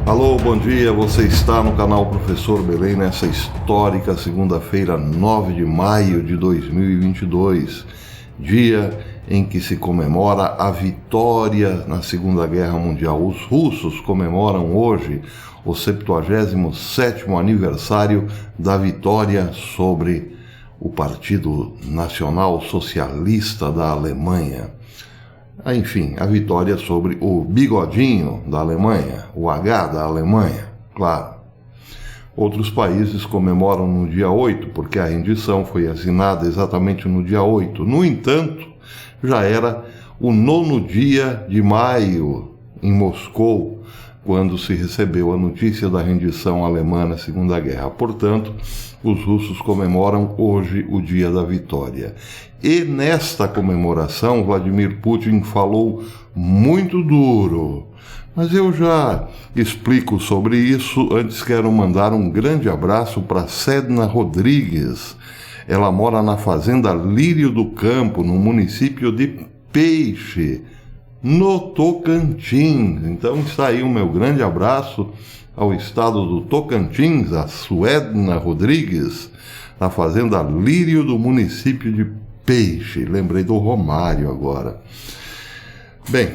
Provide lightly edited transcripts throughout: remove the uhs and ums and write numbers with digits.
Alô, bom dia, você está no canal Professor Belém nessa histórica segunda-feira, 9 de maio de 2022, dia em que se comemora a vitória na Segunda Guerra Mundial. Os russos comemoram hoje o 77º aniversário da vitória sobre o Partido Nacional Socialista da Alemanha. Enfim, a vitória sobre o bigodinho da Alemanha, o H da Alemanha, claro. Outros países comemoram no dia 8, porque a rendição foi assinada exatamente no dia 8. No entanto, já era o 9º dia de maio, em Moscou, quando se recebeu a notícia da rendição alemã na Segunda Guerra. Portanto, os russos comemoram hoje o dia da vitória. E nesta comemoração, Vladimir Putin falou muito duro. Mas eu já explico sobre isso. Antes quero mandar um grande abraço para Sedna Rodrigues. Ela mora na fazenda Lírio do Campo, no município de Peixe, no Tocantins. Então está aí o meu grande abraço ao estado do Tocantins, a Suedna Rodrigues, na fazenda Lírio do município de Peixe. Lembrei do Romário agora. Bem,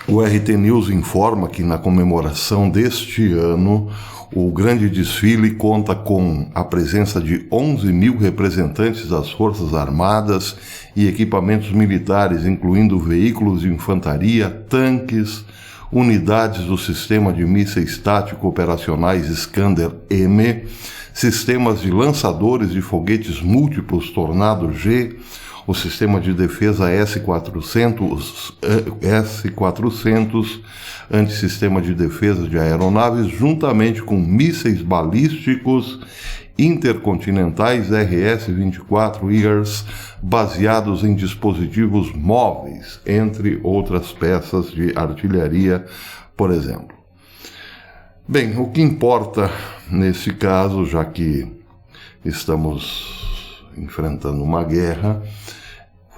o RT News informa que na comemoração deste ano, o grande desfile conta com a presença de 11 mil representantes das Forças Armadas e equipamentos militares, incluindo veículos de infantaria, tanques, unidades do sistema de mísseis tático operacionais Iskander-M, sistemas de lançadores de foguetes múltiplos Tornado-G, o sistema de defesa S-400, antissistema de defesa de aeronaves, juntamente com mísseis balísticos intercontinentais RS-24 EARS, baseados em dispositivos móveis, entre outras peças de artilharia, por exemplo. Bem, o que importa nesse caso, já que estamos enfrentando uma guerra,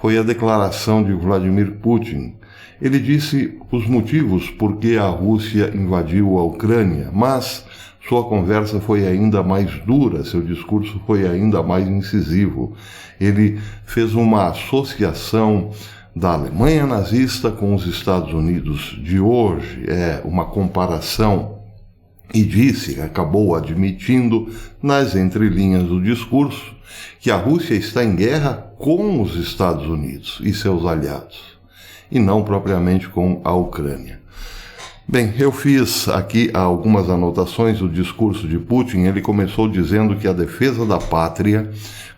foi a declaração de Vladimir Putin. Ele disse os motivos por que a Rússia invadiu a Ucrânia, mas sua conversa foi ainda mais dura, seu discurso foi ainda mais incisivo. Ele fez uma associação da Alemanha nazista com os Estados Unidos de hoje, uma comparação, e disse, acabou admitindo, nas entrelinhas do discurso, que a Rússia está em guerra com os Estados Unidos e seus aliados, e não propriamente com a Ucrânia. Bem, eu fiz aqui algumas anotações do discurso de Putin. Ele começou dizendo que a defesa da pátria,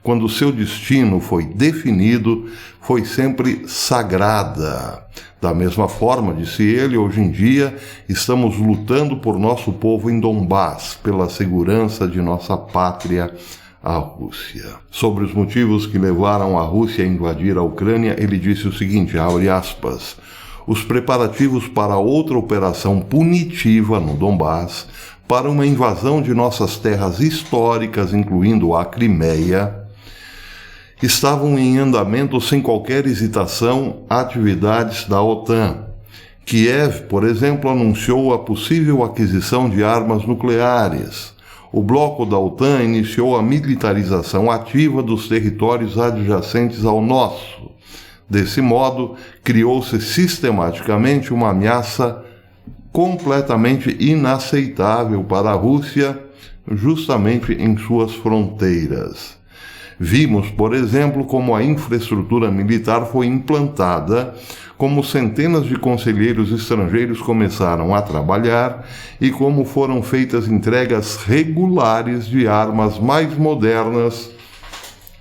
quando seu destino foi definido, foi sempre sagrada. Da mesma forma, disse ele, hoje em dia estamos lutando por nosso povo em Donbás, pela segurança de nossa pátria, a Rússia. Sobre os motivos que levaram a Rússia a invadir a Ucrânia, ele disse o seguinte, abre aspas, os preparativos para outra operação punitiva no Donbás, para uma invasão de nossas terras históricas, incluindo a Crimeia, estavam em andamento sem qualquer hesitação atividades da OTAN. Kiev, por exemplo, anunciou a possível aquisição de armas nucleares. O bloco da OTAN iniciou a militarização ativa dos territórios adjacentes ao nosso. Desse modo, criou-se sistematicamente uma ameaça completamente inaceitável para a Rússia, justamente em suas fronteiras. Vimos, por exemplo, como a infraestrutura militar foi implantada, como centenas de conselheiros estrangeiros começaram a trabalhar e como foram feitas entregas regulares de armas mais modernas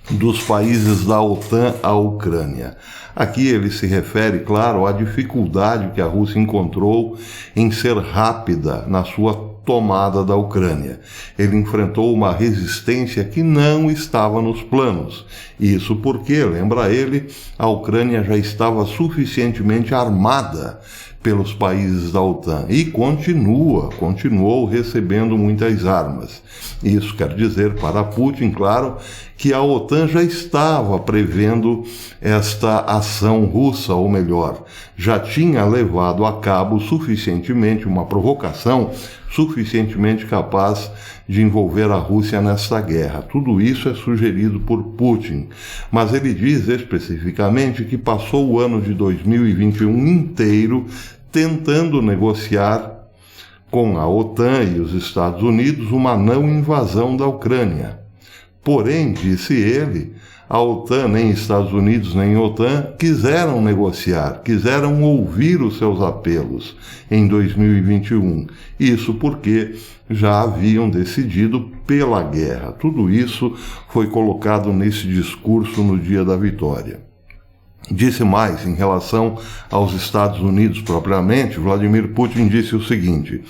dos países da OTAN à Ucrânia. Aqui ele se refere, claro, à dificuldade que a Rússia encontrou em ser rápida na sua tomada da Ucrânia. Ele enfrentou uma resistência que não estava nos planos. Isso porque, lembra ele, a Ucrânia já estava suficientemente armada, pelos países da OTAN e continuou recebendo muitas armas. Isso quer dizer para Putin, claro, que a OTAN já estava prevendo esta ação russa, ou melhor, já tinha levado a cabo uma provocação suficientemente capaz de envolver a Rússia nesta guerra. Tudo isso é sugerido por Putin, mas ele diz especificamente que passou o ano de 2021 inteiro tentando negociar com a OTAN e os Estados Unidos uma não invasão da Ucrânia. Porém, disse ele, a OTAN, nem Estados Unidos nem OTAN, quiseram negociar, quiseram ouvir os seus apelos em 2021. Isso porque já haviam decidido pela guerra. Tudo isso foi colocado nesse discurso no dia da vitória. Disse mais, em relação aos Estados Unidos propriamente, Vladimir Putin disse o seguinte: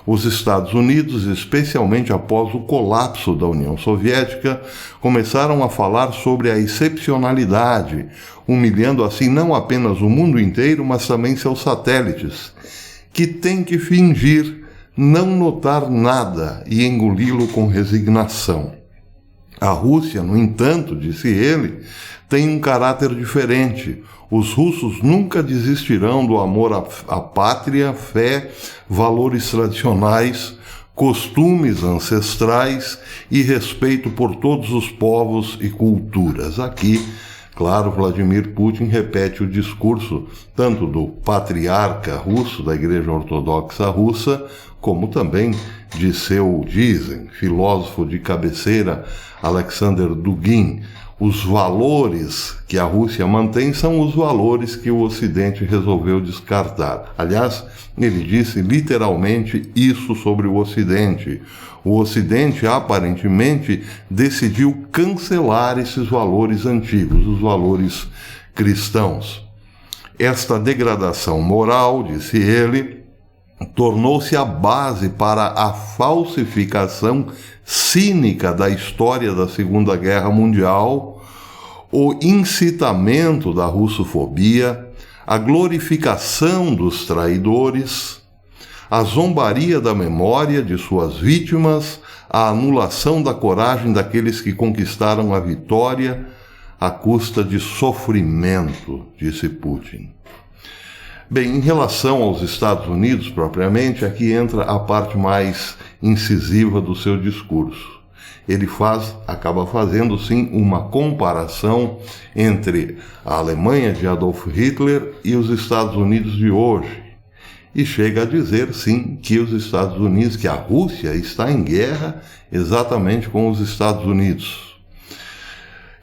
os Estados Unidos, especialmente após o colapso da União Soviética, começaram a falar sobre a excepcionalidade, humilhando assim não apenas o mundo inteiro, mas também seus satélites, que têm que fingir não notar nada e engoli-lo com resignação. A Rússia, no entanto, disse ele, tem um caráter diferente. Os russos nunca desistirão do amor à pátria, fé, valores tradicionais, costumes ancestrais e respeito por todos os povos e culturas. Aqui, claro, Vladimir Putin repete o discurso tanto do patriarca russo, da Igreja Ortodoxa Russa, como também de seu, dizem, filósofo de cabeceira, Alexander Dugin. Os valores que a Rússia mantém são os valores que o Ocidente resolveu descartar. Aliás, ele disse literalmente isso sobre o Ocidente. O Ocidente, aparentemente, decidiu cancelar esses valores antigos, os valores cristãos. Esta degradação moral, disse ele, tornou-se a base para a falsificação cínica da história da Segunda Guerra Mundial, o incitamento da russofobia, a glorificação dos traidores, a zombaria da memória de suas vítimas, a anulação da coragem daqueles que conquistaram a vitória à custa de sofrimento, disse Putin. Bem, em relação aos Estados Unidos propriamente, aqui entra a parte mais incisiva do seu discurso. Ele acaba fazendo sim uma comparação entre a Alemanha de Adolf Hitler e os Estados Unidos de hoje. E chega a dizer sim que os Estados Unidos, que a Rússia está em guerra exatamente com os Estados Unidos.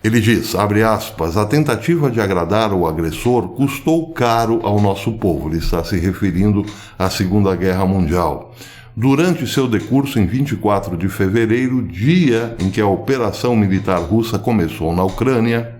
Ele diz, abre aspas, a tentativa de agradar o agressor custou caro ao nosso povo. Ele está se referindo à Segunda Guerra Mundial. Durante seu decurso em 24 de fevereiro, dia em que a operação militar russa começou na Ucrânia,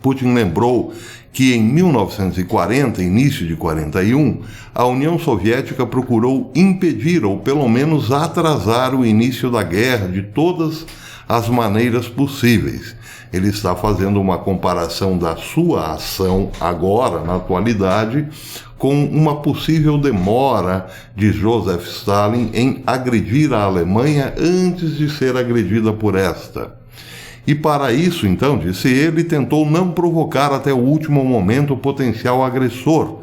Putin lembrou que em 1940, início de 41, a União Soviética procurou impedir ou pelo menos atrasar o início da guerra de todas as maneiras possíveis. Ele está fazendo uma comparação da sua ação agora, na atualidade, com uma possível demora de Joseph Stalin em agredir a Alemanha antes de ser agredida por esta. E para isso, então, disse ele, tentou não provocar até o último momento o potencial agressor,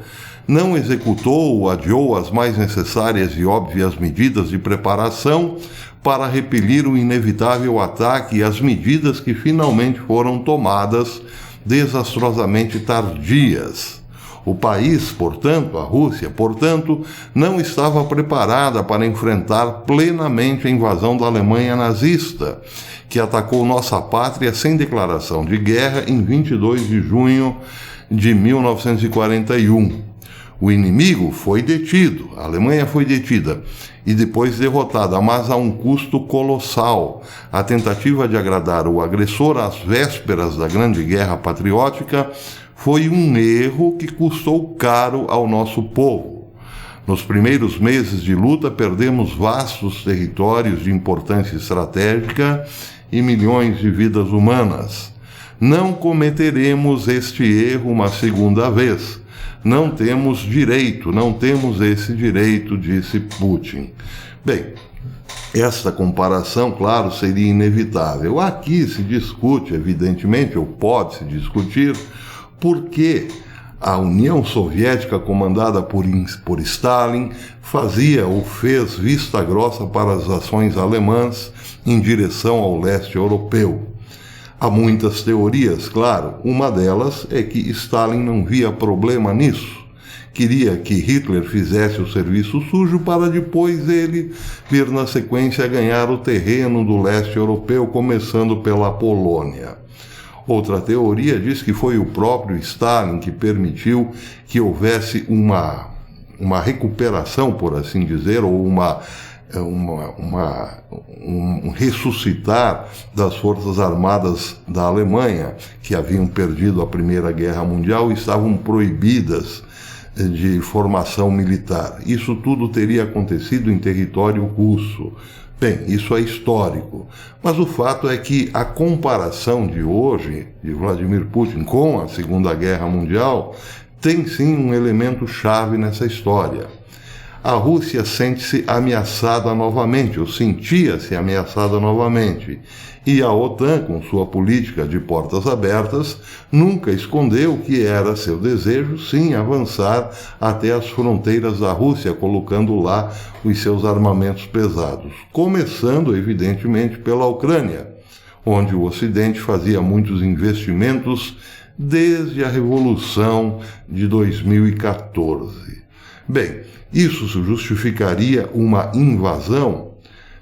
não executou ou adiou as mais necessárias e óbvias medidas de preparação para repelir o inevitável ataque e as medidas que finalmente foram tomadas, desastrosamente tardias. O país, portanto, a Rússia, portanto, não estava preparada para enfrentar plenamente a invasão da Alemanha nazista, que atacou nossa pátria sem declaração de guerra em 22 de junho de 1941. O inimigo foi detido, a Alemanha foi detida e depois derrotada, mas a um custo colossal. A tentativa de agradar o agressor às vésperas da Grande Guerra Patriótica foi um erro que custou caro ao nosso povo. Nos primeiros meses de luta, perdemos vastos territórios de importância estratégica e milhões de vidas humanas. Não cometeremos este erro uma segunda vez. não temos direito, não temos esse direito, disse Putin. Bem, esta comparação, claro, seria inevitável. Aqui se discute, evidentemente, ou pode-se discutir, por que a União Soviética, comandada por Stalin, fazia ou fez vista grossa para as ações alemãs em direção ao leste europeu. Há muitas teorias, claro. Uma delas é que Stalin não via problema nisso. Queria que Hitler fizesse o serviço sujo para depois ele vir na sequência ganhar o terreno do leste europeu, começando pela Polônia. Outra teoria diz que foi o próprio Stalin que permitiu que houvesse uma recuperação, por assim dizer, ou um ressuscitar das forças armadas da Alemanha, que haviam perdido a Primeira Guerra Mundial e estavam proibidas de formação militar. Isso tudo teria acontecido em território russo. Bem, isso é histórico, mas o fato é que a comparação de hoje, de Vladimir Putin com a Segunda Guerra Mundial, tem sim um elemento chave nessa história. A Rússia sente-se ameaçada novamente, ou sentia-se ameaçada novamente, e a OTAN, com sua política de portas abertas, nunca escondeu que era seu desejo, sim, avançar até as fronteiras da Rússia, colocando lá os seus armamentos pesados, começando, evidentemente, pela Ucrânia, onde o Ocidente fazia muitos investimentos desde a Revolução de 2014. Bem, isso justificaria uma invasão?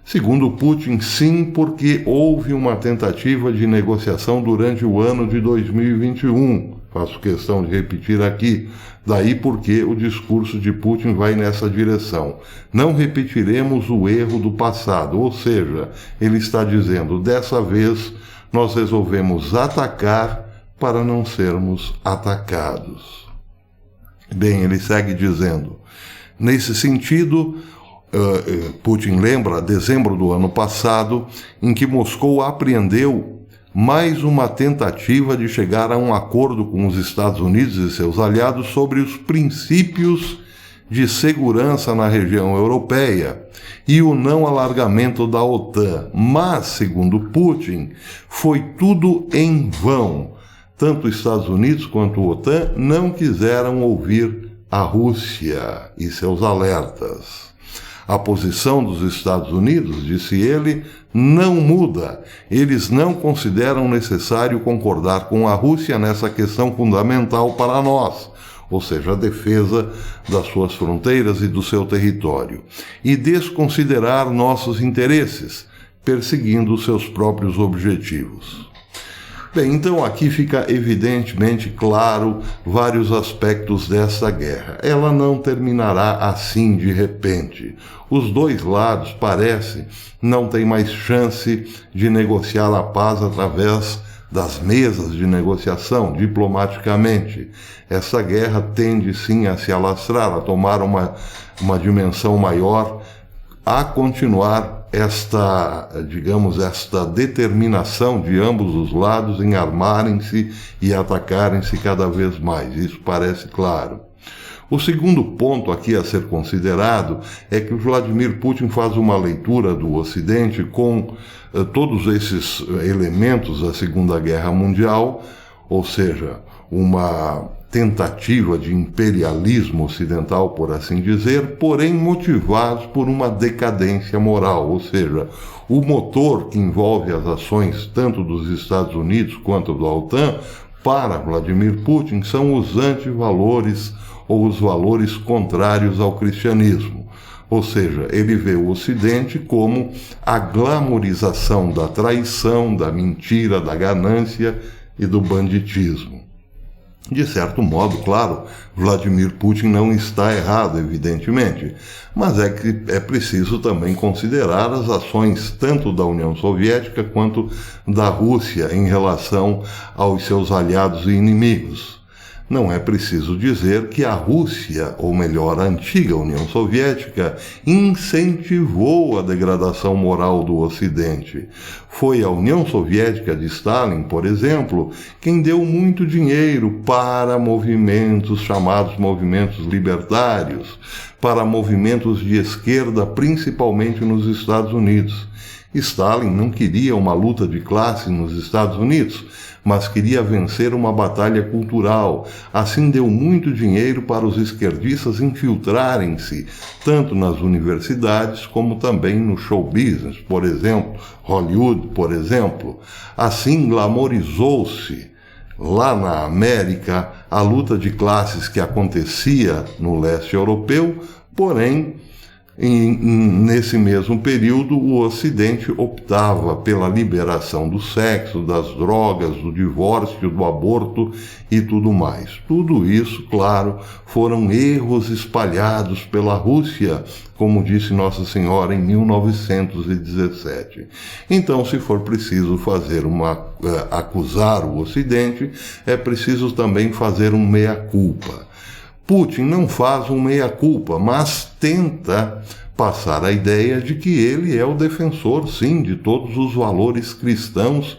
Segundo Putin, sim, porque houve uma tentativa de negociação durante o ano de 2021. Faço questão de repetir aqui, daí porque o discurso de Putin vai nessa direção. Não repetiremos o erro do passado, ou seja, ele está dizendo, dessa vez nós resolvemos atacar para não sermos atacados. Bem, ele segue dizendo, nesse sentido, Putin lembra dezembro do ano passado, em que Moscou apreendeu mais uma tentativa de chegar a um acordo com os Estados Unidos e seus aliados sobre os princípios de segurança na região europeia e o não alargamento da OTAN. Mas, segundo Putin, foi tudo em vão. Tanto os Estados Unidos quanto a OTAN não quiseram ouvir a Rússia e seus alertas. A posição dos Estados Unidos, disse ele, não muda. Eles não consideram necessário concordar com a Rússia nessa questão fundamental para nós, ou seja, a defesa das suas fronteiras e do seu território, e desconsiderar nossos interesses, perseguindo seus próprios objetivos. Bem, então aqui fica evidentemente claro vários aspectos dessa guerra. Ela não terminará assim de repente. Os dois lados, parece, não têm mais chance de negociar a paz através das mesas de negociação, diplomaticamente. Essa guerra tende sim a se alastrar, a tomar uma dimensão maior, a continuar esta determinação de ambos os lados em armarem-se e atacarem-se cada vez mais. Isso parece claro. O segundo ponto aqui a ser considerado é que o Vladimir Putin faz uma leitura do Ocidente com todos esses elementos da Segunda Guerra Mundial, ou seja, uma tentativa de imperialismo ocidental, por assim dizer, porém motivados por uma decadência moral, ou seja, o motor que envolve as ações tanto dos Estados Unidos quanto da OTAN, para Vladimir Putin, são os antivalores ou os valores contrários ao cristianismo. Ou seja, ele vê o Ocidente como a glamorização da traição, da mentira, da ganância e do banditismo. De certo modo, claro, Vladimir Putin não está errado, evidentemente, mas é que é preciso também considerar as ações tanto da União Soviética quanto da Rússia em relação aos seus aliados e inimigos. Não é preciso dizer que a Rússia, ou melhor, a antiga União Soviética, incentivou a degradação moral do Ocidente. Foi a União Soviética de Stalin, por exemplo, quem deu muito dinheiro para movimentos chamados movimentos libertários, para movimentos de esquerda, principalmente nos Estados Unidos. Stalin não queria uma luta de classe nos Estados Unidos, mas queria vencer uma batalha cultural. Assim deu muito dinheiro para os esquerdistas infiltrarem-se, tanto nas universidades como também no show business, por exemplo, Hollywood, por exemplo. Assim glamorizou-se lá na América a luta de classes que acontecia no leste europeu, porém, nesse mesmo período, o Ocidente optava pela liberação do sexo, das drogas, do divórcio, do aborto e tudo mais. Tudo isso, claro, foram erros espalhados pela Rússia, como disse Nossa Senhora em 1917. Então, se for preciso acusar o Ocidente, é preciso também fazer um meia-culpa. Putin não faz um meia-culpa, mas tenta passar a ideia de que ele é o defensor, sim, de todos os valores cristãos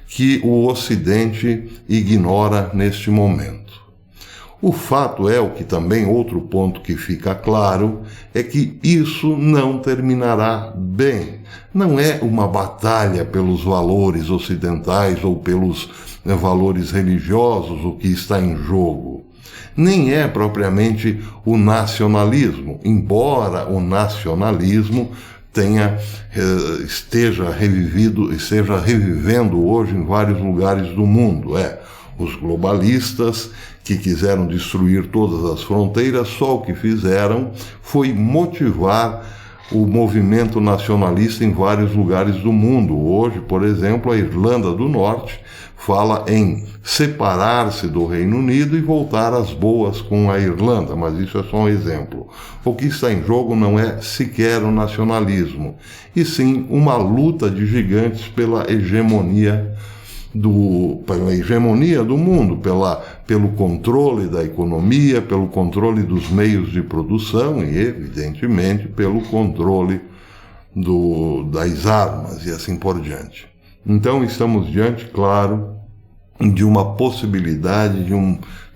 que o Ocidente ignora neste momento. O fato é, o que também outro ponto que fica claro, é que isso não terminará bem. Não é uma batalha pelos valores ocidentais ou pelos valores religiosos o que está em jogo. Nem é propriamente o nacionalismo, embora o nacionalismo esteja revivendo hoje em vários lugares do mundo. Os globalistas que quiseram destruir todas as fronteiras, só o que fizeram foi motivar o movimento nacionalista em vários lugares do mundo. Hoje, por exemplo, a Irlanda do Norte fala em separar-se do Reino Unido e voltar às boas com a Irlanda, mas isso é só um exemplo. O que está em jogo não é sequer o nacionalismo, e sim uma luta de gigantes pela hegemonia do mundo, pelo controle da economia, pelo controle dos meios de produção e, evidentemente, pelo controle das armas e assim por diante. Então, estamos diante, claro, de uma possibilidade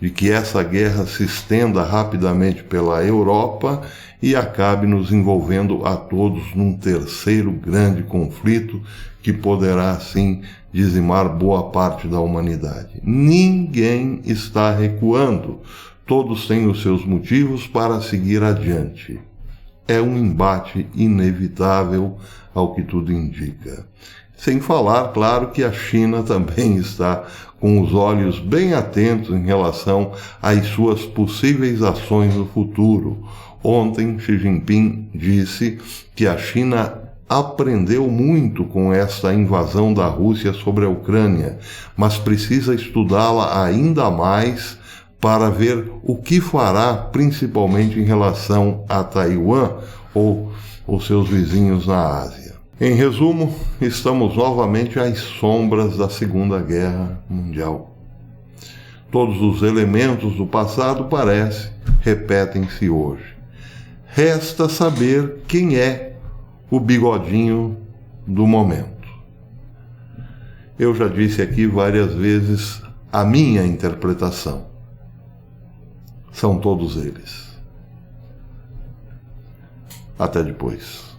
de que essa guerra se estenda rapidamente pela Europa e acabe nos envolvendo a todos num terceiro grande conflito que poderá, sim, dizimar boa parte da humanidade. Ninguém está recuando. Todos têm os seus motivos para seguir adiante. É um embate inevitável, ao que tudo indica. Sem falar, claro, que a China também está com os olhos bem atentos em relação às suas possíveis ações no futuro. Ontem, Xi Jinping disse que a China aprendeu muito com esta invasão da Rússia sobre a Ucrânia, mas precisa estudá-la ainda mais para ver o que fará, principalmente em relação a Taiwan ou os seus vizinhos na Ásia. Em resumo, estamos novamente às sombras da Segunda Guerra Mundial. Todos os elementos do passado, repetem-se hoje. Resta saber quem é o bigodinho do momento. Eu já disse aqui várias vezes a minha interpretação. São todos eles. Até depois.